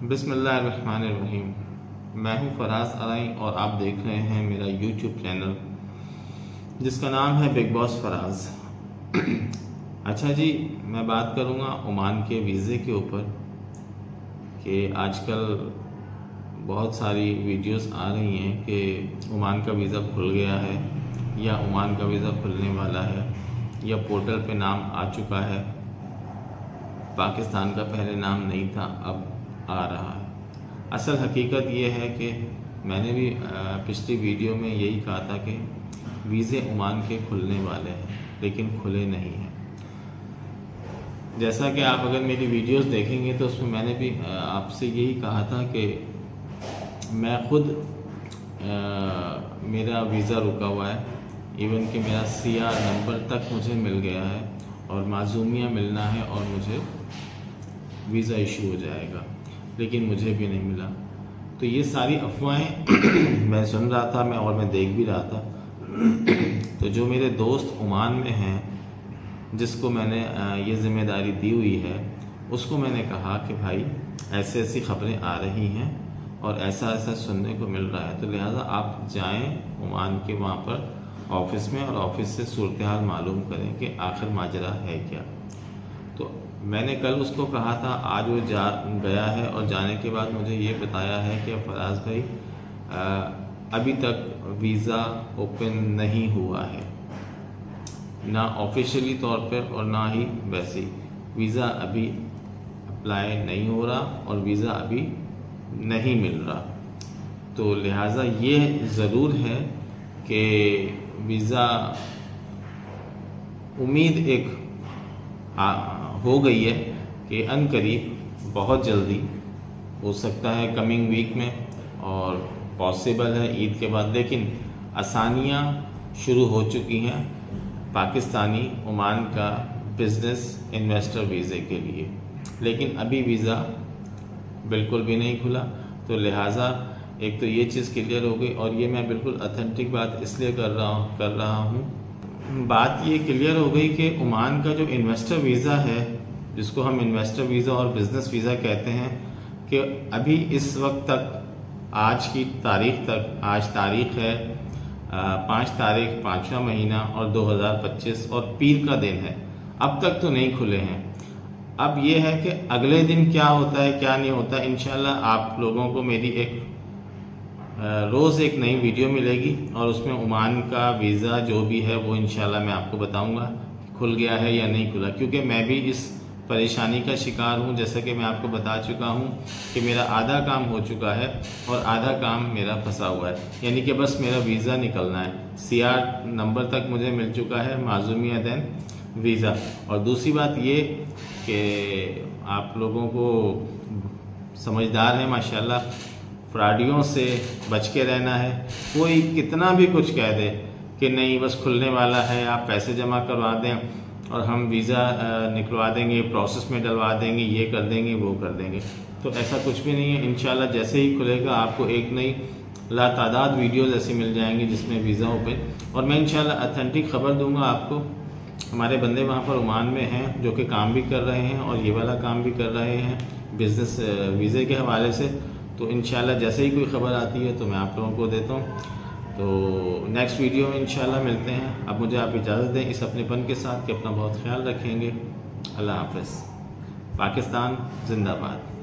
बिस्मिल्लाहिर्रहमानिर्रहीम। मैं हूं फराज अराई और आप देख रहे हैं मेरा यूट्यूब चैनल जिसका नाम है बिग बॉस फराज। अच्छा जी, मैं बात करूंगा ओमान के वीज़े के ऊपर कि आजकल बहुत सारी वीडियोस आ रही हैं कि ओमान का वीज़ा खुल गया है या ओमान का वीज़ा खुलने वाला है या पोर्टल पे नाम आ चुका है। पाकिस्तान का पहले नाम नहीं था, अब आ रहा है। असल हकीकत ये है कि मैंने भी पिछली वीडियो में यही कहा था कि वीज़े ओमान के खुलने वाले हैं लेकिन खुले नहीं हैं। जैसा कि आप अगर मेरी वीडियोस देखेंगे तो उसमें मैंने भी आपसे यही कहा था कि मैं खुद मेरा वीज़ा रुका हुआ है, इवन कि मेरा CR नंबर तक मुझे मिल गया है और माज़ूमिया मिलना है और मुझे वीज़ा इशू हो जाएगा, लेकिन मुझे भी नहीं मिला। तो ये सारी अफवाहें मैं सुन रहा था मैं देख भी रहा था। तो जो मेरे दोस्त ओमान में हैं जिसको मैंने ये ज़िम्मेदारी दी हुई है, उसको मैंने कहा कि भाई ऐसी ऐसी ख़बरें आ रही हैं और ऐसा ऐसा सुनने को मिल रहा है, तो लिहाजा आप जाएं ओमान के वहाँ पर ऑफिस में और ऑफिस से सूरत हाल मालूम करें कि आखिर माजरा है क्या। तो मैंने कल उसको कहा था, आज वो गया है और जाने के बाद मुझे ये बताया है कि फराज भाई अभी तक वीज़ा ओपन नहीं हुआ है, ना ऑफिशियली तौर पर और ना ही वैसे ही। वीज़ा अभी अप्लाई नहीं हो रहा और वीज़ा अभी नहीं मिल रहा। तो लिहाजा ये ज़रूर है कि वीज़ा उम्मीद एक हो गई है कि अनकरीब बहुत जल्दी हो सकता है, कमिंग वीक में, और पॉसिबल है ईद के बाद। लेकिन आसानियाँ शुरू हो चुकी हैं पाकिस्तानी ओमान का बिज़नेस इन्वेस्टर वीज़े के लिए, लेकिन अभी वीज़ा बिल्कुल भी नहीं खुला। तो लिहाजा एक तो ये चीज़ क्लियर हो गई, और ये मैं बिल्कुल ऑथेंटिक बात इसलिए कर रहा हूँ। बात ये क्लियर हो गई कि ओमान का जो इन्वेस्टर वीज़ा है, जिसको हम इन्वेस्टर वीज़ा और बिज़नेस वीज़ा कहते हैं, कि अभी इस वक्त तक, आज की तारीख तक, आज तारीख है 5 तारीख 5वां महीना और 2025 और पीर का दिन है, अब तक तो नहीं खुले हैं। अब ये है कि अगले दिन क्या होता है क्या नहीं होता, इंशाल्लाह आप लोगों को मेरी रोज़ एक नई वीडियो मिलेगी और उसमें ओमान का वीज़ा जो भी है वो इंशाल्लाह मैं आपको बताऊंगा खुल गया है या नहीं खुला, क्योंकि मैं भी इस परेशानी का शिकार हूं। जैसा कि मैं आपको बता चुका हूं कि मेरा आधा काम हो चुका है और आधा काम मेरा फंसा हुआ है, यानी कि बस मेरा वीज़ा निकलना है। CR नंबर तक मुझे मिल चुका है, माज़ूमिया देन वीज़ा। और दूसरी बात ये कि आप लोगों को समझदार है माशाल्लाह, फ्रॉडियों से बच के रहना है। कोई कितना भी कुछ कह दे कि नहीं बस खुलने वाला है, आप पैसे जमा करवा दें और हम वीज़ा निकलवा देंगे, प्रोसेस में डलवा देंगे, ये कर देंगे वो कर देंगे, तो ऐसा कुछ भी नहीं है। इंशाल्लाह जैसे ही खुलेगा आपको एक नई लातादाद वीडियोज़ ऐसी मिल जाएंगी जिसमें वीज़ा ओपन, और मैं इंशाल्लाह ऑथेंटिक खबर दूंगा आपको। हमारे बंदे वहाँ पर ओमान में हैं जो कि काम भी कर रहे हैं और ये वाला काम भी कर रहे हैं बिज़नेस वीज़े के हवाले से। तो इंशाल्लाह जैसे ही कोई ख़बर आती है तो मैं आप लोगों को देता हूँ। तो नेक्स्ट वीडियो में इंशाल्लाह मिलते हैं। अब मुझे आप इजाज़त दें इस अपनेपन के साथ कि अपना बहुत ख्याल रखेंगे। अल्लाह हाफ़िज़। पाकिस्तान जिंदाबाद।